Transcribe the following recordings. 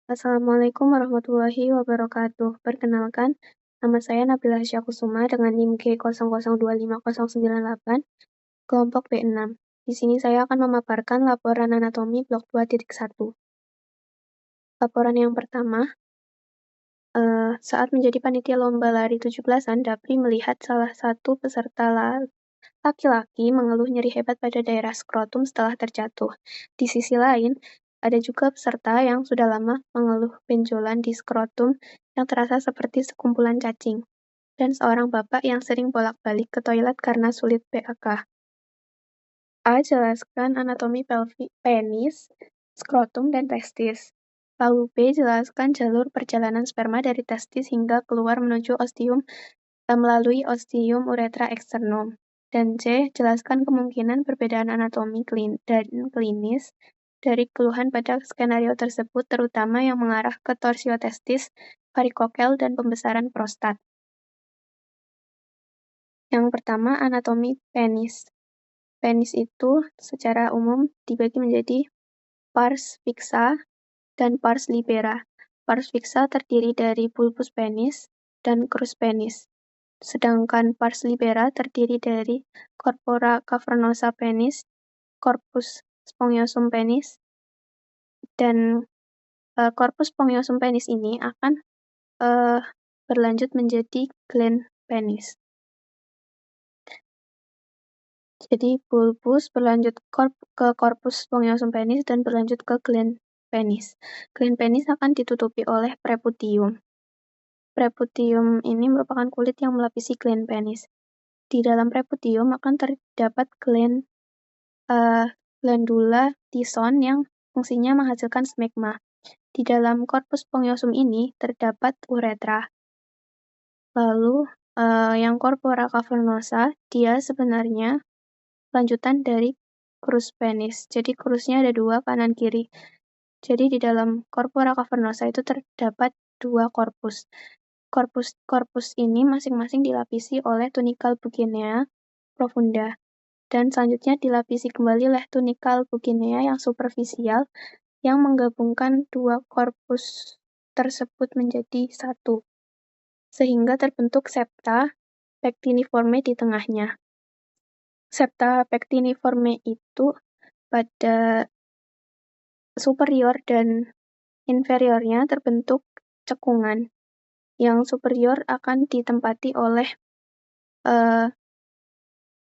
Assalamualaikum warahmatullahi wabarakatuh. Perkenalkan, nama saya Nabila Hasyakusuma dengan NIM G00250988, kelompok B6. Di sini saya akan memaparkan laporan anatomi blok 2.1. Laporan yang pertama, saat menjadi panitia lomba lari 17-an, Dapri melihat salah satu peserta laki-laki mengeluh nyeri hebat pada daerah skrotum setelah terjatuh. Di sisi lain, ada juga peserta yang sudah lama mengeluh benjolan di skrotum yang terasa seperti sekumpulan cacing, dan seorang bapak yang sering bolak-balik ke toilet karena sulit BAK. A. Jelaskan anatomi penis, skrotum, dan testis. Lalu B. Jelaskan jalur perjalanan sperma dari testis hingga keluar menuju ostium melalui ostium uretra eksternum. Dan C. Jelaskan kemungkinan perbedaan anatomi dan klinis dari keluhan pada skenario tersebut, terutama yang mengarah ke torsio testis, varikokel, dan pembesaran prostat. Yang pertama, anatomi penis. Penis itu secara umum dibagi menjadi pars fixa dan pars libera. Pars fixa terdiri dari bulbus penis dan crus penis. Sedangkan pars libera terdiri dari corpora cavernosa penis, corpus spongiosum penis, dan corpus spongiosum penis ini akan berlanjut menjadi gland penis. Jadi bulbus berlanjut ke corpus spongiosum penis dan berlanjut ke gland penis. Gland penis akan ditutupi oleh preputium. Preputium ini merupakan kulit yang melapisi gland penis. Di dalam preputium akan terdapat glandula tison yang fungsinya menghasilkan smegma. Di dalam korpus spongiosum ini terdapat uretra. Lalu yang corpora cavernosa, dia sebenarnya lanjutan dari crus penis. Jadi crusnya ada dua, kanan kiri. Jadi di dalam corpora cavernosa itu terdapat dua korpus. Korpus ini masing-masing dilapisi oleh tunicale buccinea profunda, dan selanjutnya dilapisi kembali oleh tunicale buccinea yang superficial yang menggabungkan dua korpus tersebut menjadi satu, sehingga terbentuk septa pectiniforme di tengahnya. Septa pectiniforme itu pada superior dan inferiornya terbentuk cekungan. Yang superior akan ditempati oleh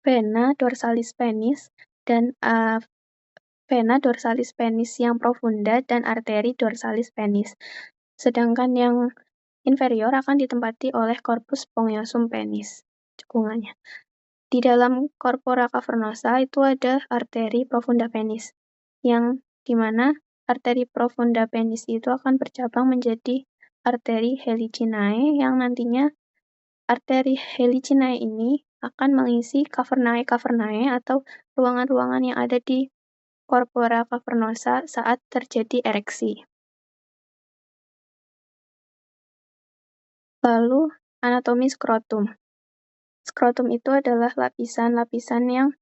vena dorsalis penis dan vena dorsalis penis yang profunda dan arteri dorsalis penis. Sedangkan yang inferior akan ditempati oleh corpus spongiosum penis, cekungannya. Di dalam corpora cavernosa itu ada arteri profunda penis, yang dimana arteri profunda penis itu akan bercabang menjadi arteri helicinae, yang nantinya arteri helicinae ini akan mengisi cavernae atau ruangan-ruangan yang ada di corpora cavernosa saat terjadi ereksi. Lalu anatomi skrotum. Skrotum itu adalah lapisan-lapisan yang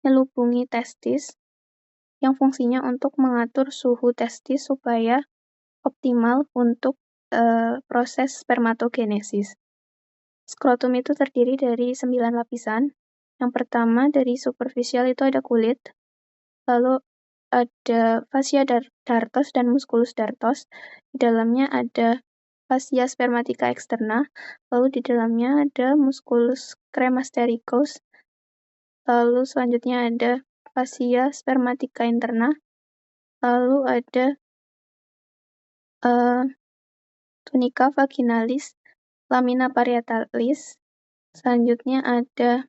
menyelubungi testis, yang fungsinya untuk mengatur suhu testis supaya optimal untuk proses spermatogenesis. Skrotum itu terdiri dari 9 lapisan. Yang pertama, dari superficial itu ada kulit, lalu ada fascia dartos dan musculus dartos. Di dalamnya ada fascia spermatica externa, lalu di dalamnya ada musculus cremastericus, lalu selanjutnya ada fascia spermatica interna, lalu ada tunica vaginalis, lamina parietalis, selanjutnya ada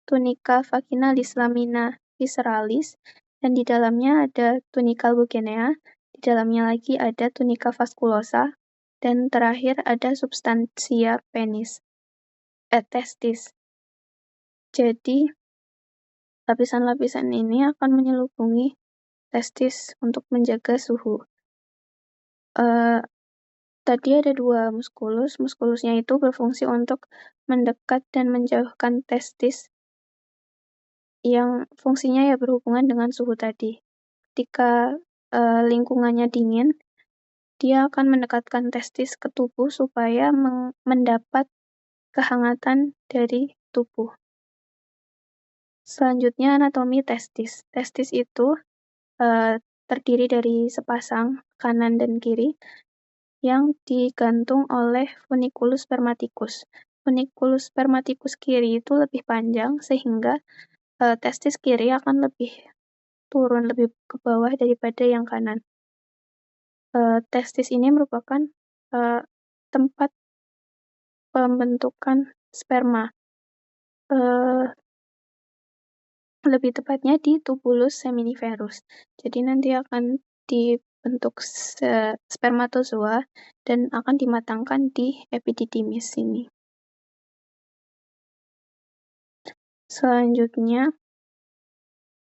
tunica vaginalis lamina visceralis, dan di dalamnya ada tunicale buccinea, di dalamnya lagi ada tunica vasculosa, dan terakhir ada substantia penis, testis. Jadi, lapisan-lapisan ini akan menyelubungi testis untuk menjaga suhu. Tadi ada dua muskulus. Muskulusnya itu berfungsi untuk mendekat dan menjauhkan testis, yang fungsinya ya berhubungan dengan suhu tadi. Ketika lingkungannya dingin, dia akan mendekatkan testis ke tubuh supaya mendapat kehangatan dari tubuh. Selanjutnya anatomi testis. Testis itu terdiri dari sepasang kanan dan kiri yang digantung oleh funiculus spermaticus. Funiculus spermaticus kiri itu lebih panjang sehingga testis kiri akan lebih turun lebih ke bawah daripada yang kanan. Testis ini merupakan tempat pembentukan sperma. Lebih tepatnya di tubulus seminiferus. Jadi nanti akan dibentuk spermatozoa dan akan dimatangkan di epididymis ini. Selanjutnya,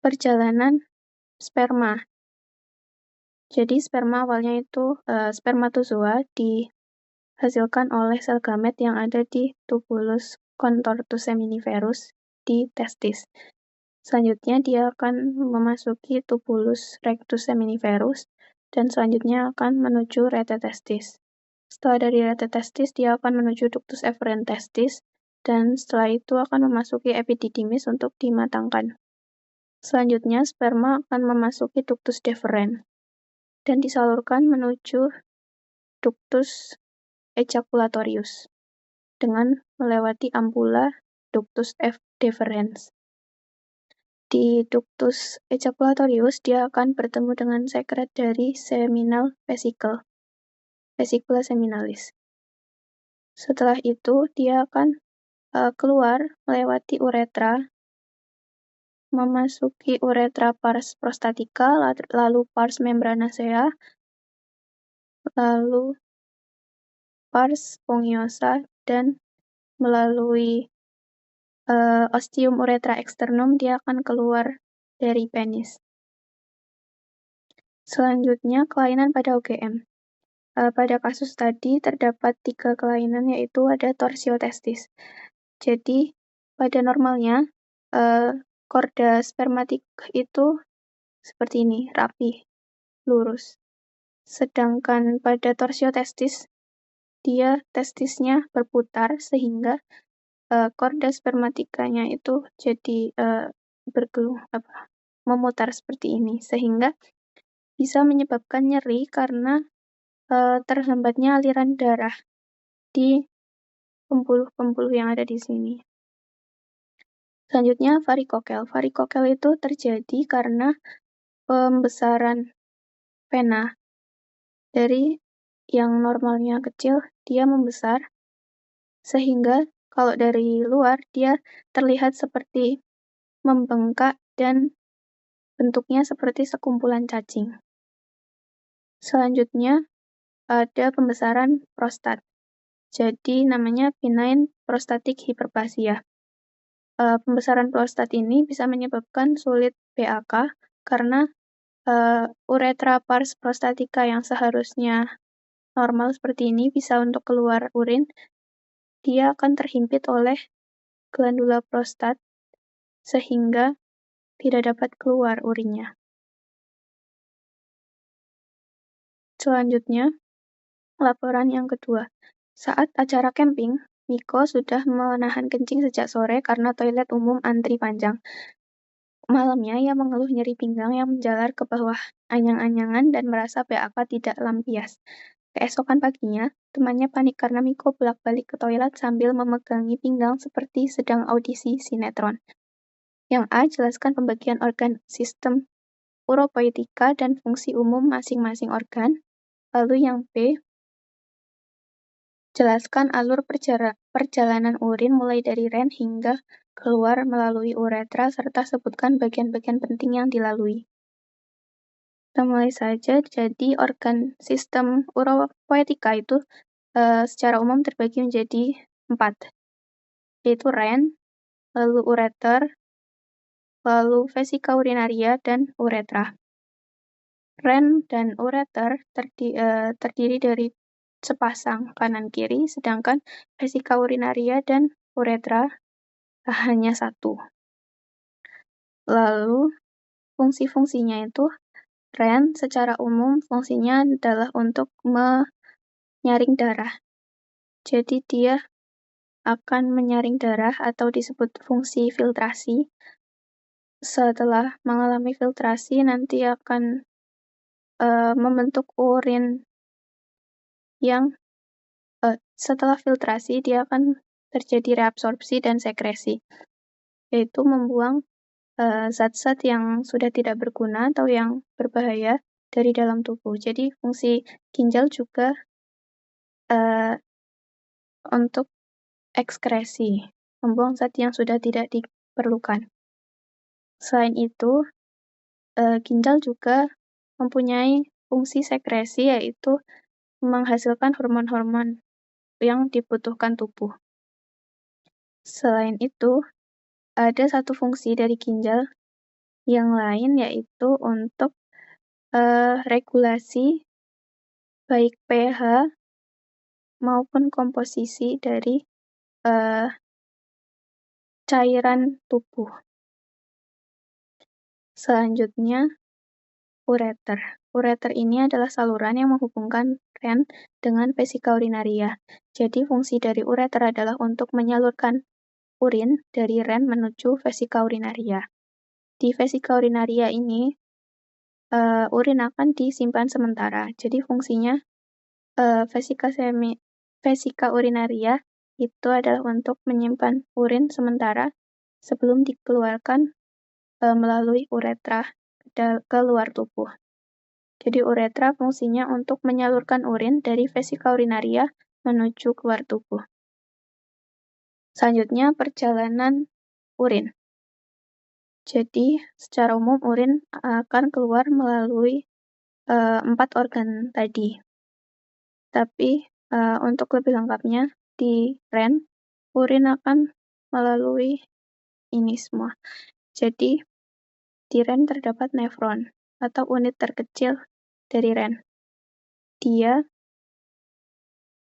perjalanan sperma. Jadi sperma awalnya itu spermatozoa dihasilkan oleh sel gamet yang ada di tubulus contortus seminiferus di testis. Selanjutnya dia akan memasuki tubulus rectus seminiferus dan selanjutnya akan menuju rete testis. Setelah dari rete testis dia akan menuju ductus efferent testis dan setelah itu akan memasuki epididymis untuk dimatangkan. Selanjutnya sperma akan memasuki ductus deferens dan disalurkan menuju ductus ejaculatorius dengan melewati ampula ductus deferens. Di ductus ejaculatorius, dia akan bertemu dengan sekret dari seminal vesicle, vesicula seminalis. Setelah itu, dia akan keluar melewati uretra, memasuki uretra pars prostatica, lalu pars membranacea, lalu pars spongiosa, dan melalui ostium uretra externum, dia akan keluar dari penis. Selanjutnya, kelainan pada UGM. Pada kasus tadi terdapat 3 kelainan, yaitu ada torsiotestis. Jadi, pada normalnya, korda spermatik itu seperti ini, rapi, lurus. Sedangkan pada torsiotestis, dia testisnya berputar sehingga korda spermatikanya itu jadi memutar seperti ini, sehingga bisa menyebabkan nyeri karena terhambatnya aliran darah di pembuluh-pembuluh yang ada di sini. Selanjutnya varikokel. Varikokel itu terjadi karena pembesaran vena. Dari yang normalnya kecil, dia membesar, sehingga kalau dari luar dia terlihat seperti membengkak dan bentuknya seperti sekumpulan cacing. Selanjutnya ada pembesaran prostat. Jadi namanya benign prostatic hyperplasia. Pembesaran prostat ini bisa menyebabkan sulit BAK karena uretra pars prostatica yang seharusnya normal seperti ini bisa untuk keluar urin, dia akan terhimpit oleh glandula prostat sehingga tidak dapat keluar urinnya. Selanjutnya, laporan yang kedua. Saat acara camping, Miko sudah menahan kencing sejak sore karena toilet umum antri panjang. Malamnya ia mengeluh nyeri pinggang yang menjalar ke bawah anyang-anyangan dan merasa BAK tidak lampias. Keesokan paginya, temannya panik karena Miko bolak-balik ke toilet sambil memegangi pinggang seperti sedang audisi sinetron. Yang A, jelaskan pembagian organ sistem uropoietika dan fungsi umum masing-masing organ. Lalu yang B, jelaskan alur perjalanan urin mulai dari ren hingga keluar melalui uretra serta sebutkan bagian-bagian penting yang dilalui. Kita mulai saja. Jadi organ sistem uropoietika itu secara umum terbagi menjadi 4, yaitu ren, lalu ureter, lalu vesika urinaria, dan uretra. Ren dan ureter terdiri dari sepasang kanan-kiri, sedangkan vesika urinaria dan uretra hanya 1. Lalu fungsi-fungsinya itu Ren secara umum fungsinya adalah untuk menyaring darah. Jadi dia akan menyaring darah atau disebut fungsi filtrasi. Setelah mengalami filtrasi nanti akan membentuk urin yang setelah filtrasi dia akan terjadi reabsorpsi dan sekresi, yaitu membuang zat-zat yang sudah tidak berguna atau yang berbahaya dari dalam tubuh. Jadi fungsi ginjal juga untuk ekskresi, membuang zat yang sudah tidak diperlukan. Selain itu, ginjal juga mempunyai fungsi sekresi, yaitu menghasilkan hormon-hormon yang dibutuhkan tubuh. Selain itu, ada satu fungsi dari ginjal yang lain, yaitu untuk regulasi baik pH maupun komposisi dari cairan tubuh. Selanjutnya, ureter. Ureter ini adalah saluran yang menghubungkan ren dengan vesika urinaria. Jadi fungsi dari ureter adalah untuk menyalurkan urin dari ren menuju vesika urinaria. Di vesika urinaria ini, urin akan disimpan sementara. Jadi fungsinya vesika urinaria itu adalah untuk menyimpan urin sementara sebelum dikeluarkan melalui uretra ke luar tubuh. Jadi uretra fungsinya untuk menyalurkan urin dari vesika urinaria menuju keluar tubuh. Selanjutnya, perjalanan urin. Jadi secara umum urin akan keluar melalui 4 organ tadi. Tapi untuk lebih lengkapnya, di ren, urin akan melalui ini semua. Jadi, di ren terdapat nefron, atau unit terkecil dari ren. Dia,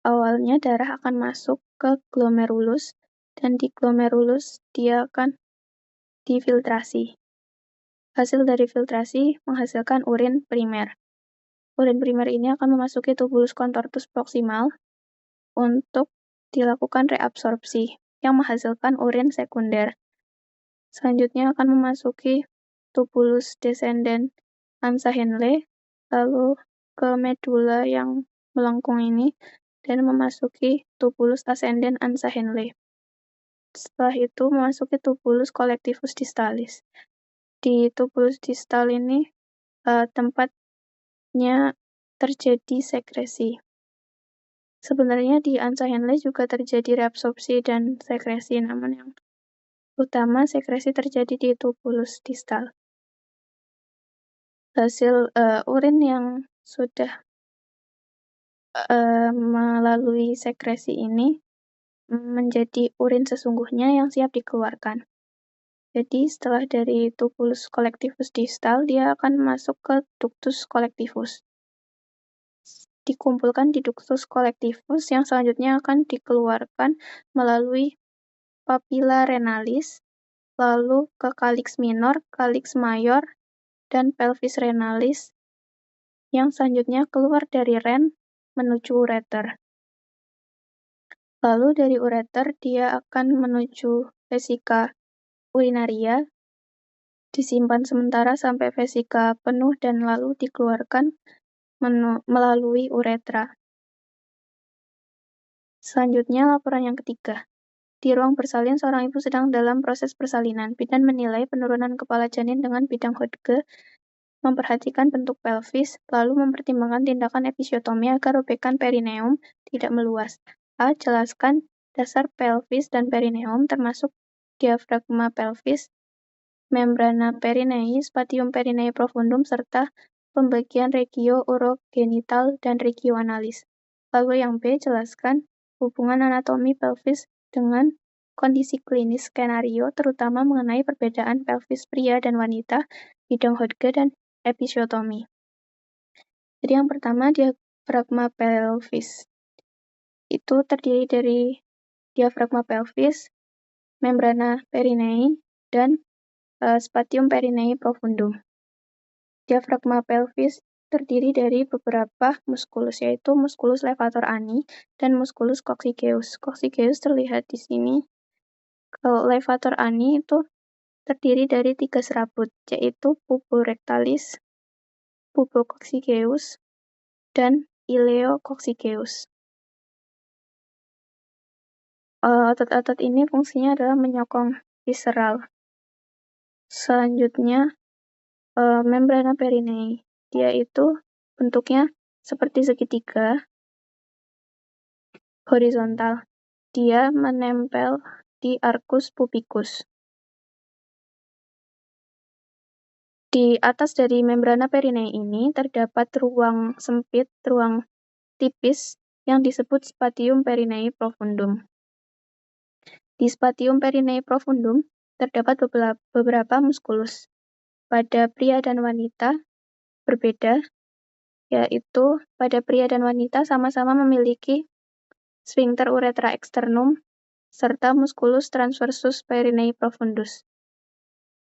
awalnya darah akan masuk ke glomerulus, dan di glomerulus dia akan difiltrasi. Hasil dari filtrasi menghasilkan urin primer. Urin primer ini akan memasuki tubulus contortus proximal untuk dilakukan reabsorpsi yang menghasilkan urin sekunder. Selanjutnya akan memasuki tubulus descendens ansa Henle, lalu ke medula yang melengkung ini, dan memasuki tubulus ascendens ansa Henle. Setelah itu memasuki tubulus collectivus distalis. Di tubulus distal ini tempatnya terjadi sekresi. Sebenarnya di ansa Henle juga terjadi reabsorpsi dan sekresi, namun yang utama sekresi terjadi di tubulus distal. Hasil urin yang sudah melalui sekresi ini menjadi urin sesungguhnya yang siap dikeluarkan. Jadi setelah dari tubulus collectivus distal, dia akan masuk ke ductus collectivus. Dikumpulkan di ductus collectivus yang selanjutnya akan dikeluarkan melalui papilla renalis, lalu ke calyx minor, calyx mayor, dan pelvis renalis, yang selanjutnya keluar dari ren menuju ureter. Lalu dari ureter dia akan menuju vesika urinaria, disimpan sementara sampai vesika penuh dan lalu dikeluarkan melalui uretra. Selanjutnya laporan yang ketiga. Di ruang bersalin, seorang ibu sedang dalam proses persalinan. Bidan menilai penurunan kepala janin dengan bidang Hodge, memperhatikan bentuk pelvis, lalu mempertimbangkan tindakan episiotomi agar robekan perineum tidak meluas. A. Jelaskan dasar pelvis dan perineum termasuk diafragma pelvis, membrana perinei, spatium perinei profundum, serta pembagian regio urogenital dan regio analis. Lalu yang B. Jelaskan hubungan anatomi pelvis dengan kondisi klinis skenario, terutama mengenai perbedaan pelvis pria dan wanita, bidang Hodge, dan episiotomi. Jadi yang pertama, diafragma pelvis. Itu terdiri dari diafragma pelvis, membrana perinei, dan spatium perinei profundum. Diafragma pelvis terdiri dari beberapa muskulus, yaitu muskulus levator ani dan muskulus coccygeus. Coccygeus terlihat di sini. Kalau levator ani itu terdiri dari 3 serabut, yaitu puborectalis, pubococcygeus, dan ileococcygeus. Otot-otot ini fungsinya adalah menyokong visceral. Selanjutnya, membrana perineum. Dia itu bentuknya seperti segitiga horizontal. Dia menempel di arcus pubicus. Di atas dari membrana perineum ini terdapat ruang sempit, ruang tipis yang disebut spatium perineum profundum. Di spatium perineum profundum terdapat beberapa muskulus. Pada pria dan wanita berbeda, yaitu pada pria dan wanita sama-sama memiliki sphincter uretra externum serta musculus transversus perineum profundus.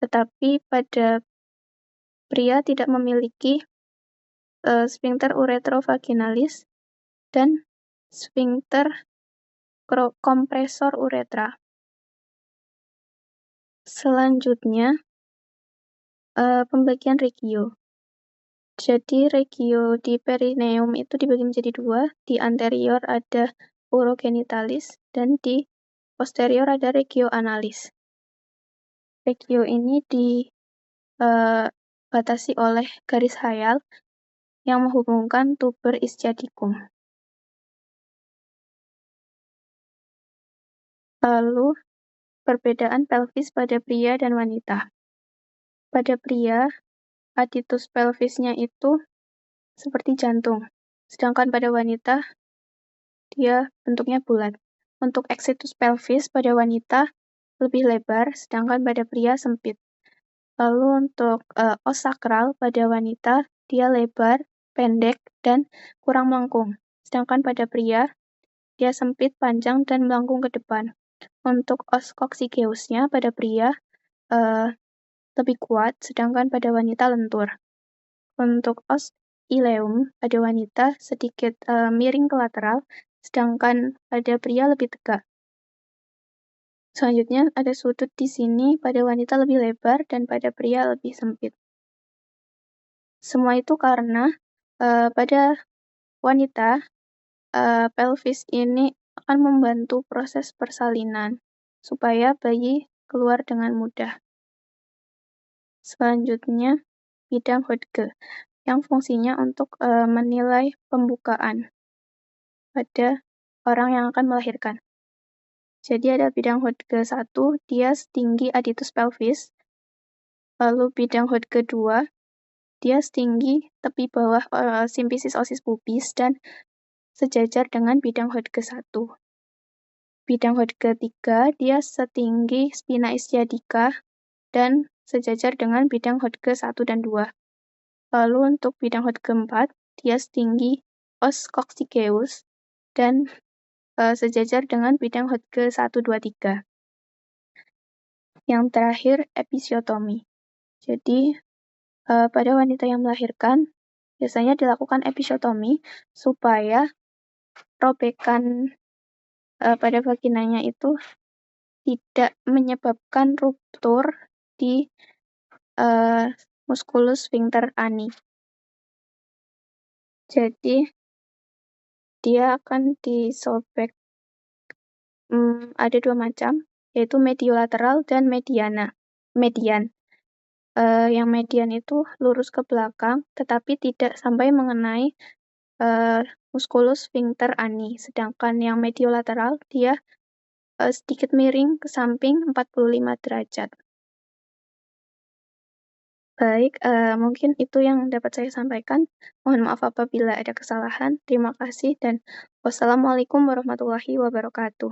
Tetapi pada pria tidak memiliki sphincter uretrovaginalis dan sphincter kompresor uretra. Selanjutnya, pembagian regio. Jadi regio di perineum itu dibagi menjadi 2, di anterior ada urogenitalis dan di posterior ada regio analis. Regio ini dibatasi oleh garis khayal yang menghubungkan tuber ischiadicum. Lalu, perbedaan pelvis pada pria dan wanita. Pada pria, aditus pelvisnya itu seperti jantung, sedangkan pada wanita dia bentuknya bulat. Untuk exitus pelvis pada wanita lebih lebar, sedangkan pada pria sempit. Lalu untuk os sakral pada wanita dia lebar, pendek, dan kurang melengkung. Sedangkan pada pria dia sempit, panjang, dan melengkung ke depan. Untuk os coccygeusnya pada pria lebih kuat, sedangkan pada wanita lentur. Untuk os ileum pada wanita sedikit miring ke lateral, sedangkan pada pria lebih tegak. Selanjutnya ada sudut di sini pada wanita lebih lebar dan pada pria lebih sempit. Semua itu karena pada wanita pelvis ini akan membantu proses persalinan supaya bayi keluar dengan mudah. Selanjutnya, bidang Hodge yang fungsinya untuk menilai pembukaan pada orang yang akan melahirkan. Jadi ada bidang Hodge 1, dia setinggi aditus pelvis. Lalu bidang Hodge 2, dia setinggi tepi bawah simfisis osis pubis dan sejajar dengan bidang Hodge 1. Bidang Hodge 3, dia setinggi spina ischiadica dan sejajar dengan bidang Hodge 1 dan 2. Lalu untuk bidang Hodge 4, dia setinggi os coccygeus dan sejajar dengan bidang Hodge 1, 2, 3. Yang terakhir, episiotomi. Jadi, pada wanita yang melahirkan, biasanya dilakukan episiotomi supaya robekan pada vaginanya itu tidak menyebabkan ruptur di musculus sphincter ani. Jadi, dia akan disobek. Ada 2 macam, yaitu mediolateral dan median. Yang median itu lurus ke belakang, tetapi tidak sampai mengenai musculus sphincter ani. Sedangkan yang mediolateral, dia sedikit miring ke samping 45 derajat. Baik, mungkin itu yang dapat saya sampaikan. Mohon maaf apabila ada kesalahan. Terima kasih dan wassalamualaikum warahmatullahi wabarakatuh.